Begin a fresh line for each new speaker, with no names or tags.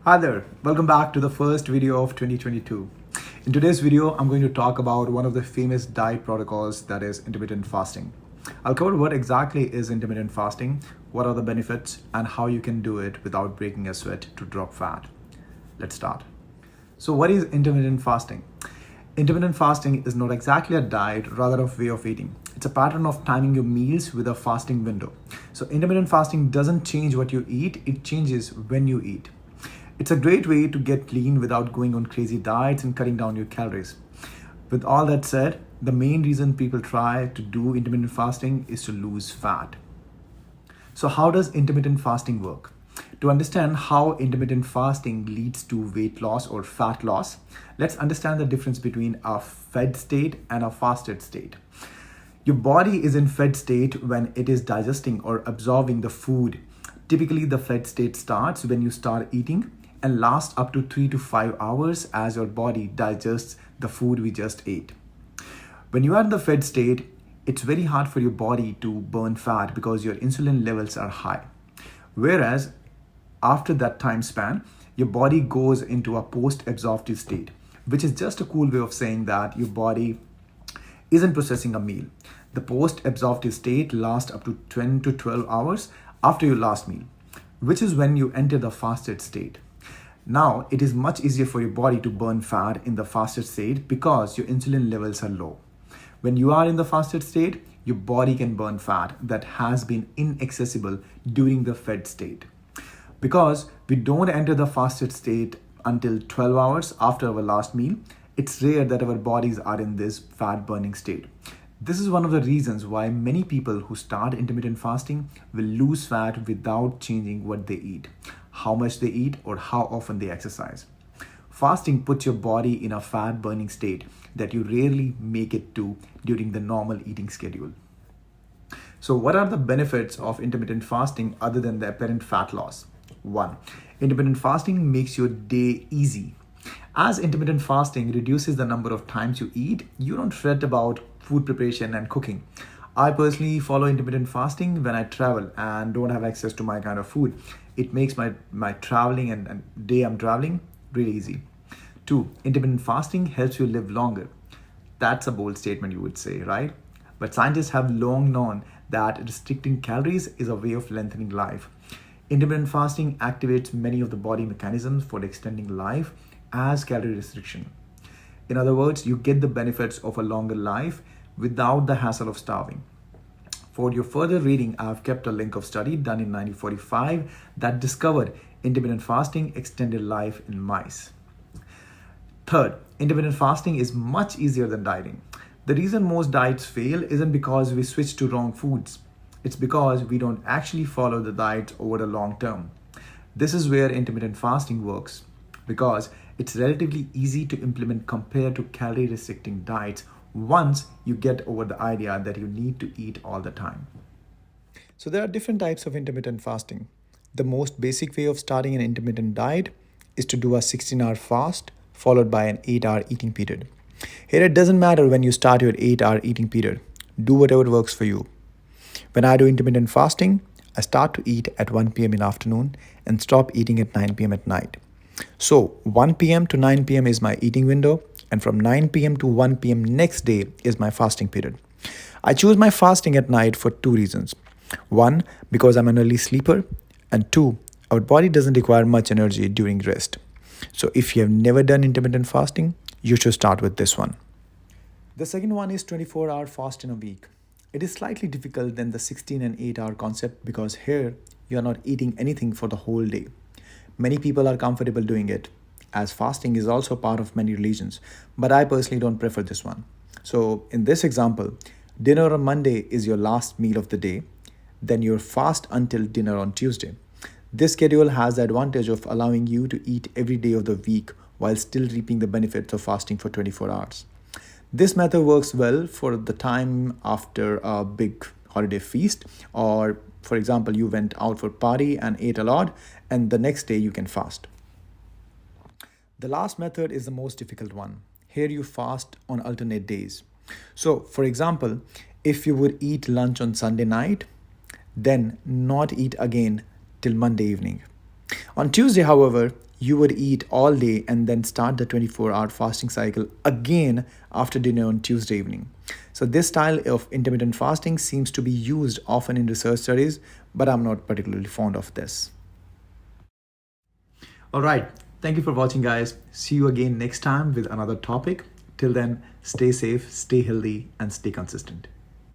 Hi there, welcome back to the first video of 2022. In today's video, I'm going to talk about one of the famous diet protocols, that is intermittent fasting. I'll cover what exactly is intermittent fasting, what are the benefits, and how you can do it without breaking a sweat to drop fat. Let's start. So what is intermittent fasting? Intermittent fasting is not exactly a diet, rather a way of eating. It's a pattern of timing your meals with a fasting window. So intermittent fasting doesn't change what you eat, it changes when you eat. It's a great way to get clean without going on crazy diets and cutting down your calories. With all that said, the main reason people try to do intermittent fasting is to lose fat. So how does intermittent fasting work? To understand how intermittent fasting leads to weight loss or fat loss, let's understand the difference between a fed state and a fasted state. Your body is in fed state when it is digesting or absorbing the food. Typically, the fed state starts when you start eating and lasts up to 3 to 5 hours as your body digests the food we just ate. When you are in the fed state, it's very hard for your body to burn fat because your insulin levels are high. Whereas after that time span, your body goes into a post-absorptive state, which is just a cool way of saying that your body isn't processing a meal. The post-absorptive state lasts up to 10 to 12 hours after your last meal, which is when you enter the fasted state. Now, it is much easier for your body to burn fat in the fasted state because your insulin levels are low. When you are in the fasted state, your body can burn fat that has been inaccessible during the fed state. Because we don't enter the fasted state until 12 hours after our last meal, it's rare that our bodies are in this fat burning state. This is one of the reasons why many people who start intermittent fasting will lose fat without changing what they eat, how much they eat, or how often they exercise. Fasting puts your body in a fat burning state that you rarely make it to during the normal eating schedule. So what are the benefits of intermittent fasting other than the apparent fat loss? 1. Intermittent fasting makes your day easy. As intermittent fasting reduces the number of times you eat, you don't fret about food preparation and cooking. I personally follow intermittent fasting when I travel and don't have access to my kind of food. It makes my traveling and day I'm traveling really easy. 2. Intermittent fasting helps you live longer. That's a bold statement, you would say, right? But scientists have long known that restricting calories is a way of lengthening life. Intermittent fasting activates many of the body mechanisms for extending life as calorie restriction. In other words, you get the benefits of a longer life without the hassle of starving. For your further reading, I have kept a link of study done in 1945 that discovered intermittent fasting extended life in mice. Third, intermittent fasting is much easier than dieting. The reason most diets fail isn't because we switch to wrong foods. It's because we don't actually follow the diet over the long term. This is where intermittent fasting works, because it's relatively easy to implement compared to calorie restricting diets once you get over the idea that you need to eat all the time. So there are different types of intermittent fasting. The most basic way of starting an intermittent diet is to do a 16-hour fast followed by an 8-hour eating period. Here it doesn't matter when you start your 8-hour eating period. Do whatever works for you. When I do intermittent fasting, I start to eat at 1 p.m. in the afternoon and stop eating at 9 p.m. at night. So 1 p.m. to 9 p.m. is my eating window, and from 9 p.m. to 1 p.m. next day is my fasting period. I choose my fasting at night for 2 reasons. 1, because I'm an early sleeper, and 2, our body doesn't require much energy during rest. So if you have never done intermittent fasting, you should start with this one. The second one is 24-hour fast in a week. It is slightly difficult than the 16 and 8-hour concept because here you are not eating anything for the whole day. Many people are comfortable doing it, as fasting is also part of many religions, but I personally don't prefer this one. So in this example, dinner on Monday is your last meal of the day, then you fast until dinner on Tuesday. This schedule has the advantage of allowing you to eat every day of the week while still reaping the benefits of fasting for 24 hours. This method works well for the time after a big holiday feast, or for example, you went out for party and ate a lot, and the next day you can fast. The last method is the most difficult one. Here you fast on alternate days. So, for example, if you would eat lunch on Sunday night, then not eat again till Monday evening. On Tuesday, however, you would eat all day and then start the 24-hour fasting cycle again after dinner on Tuesday evening. So, this style of intermittent fasting seems to be used often in research studies, but I'm not particularly fond of this. All right. Thank you for watching, guys. See you again next time with another topic. Till then, stay safe, stay healthy, and stay consistent.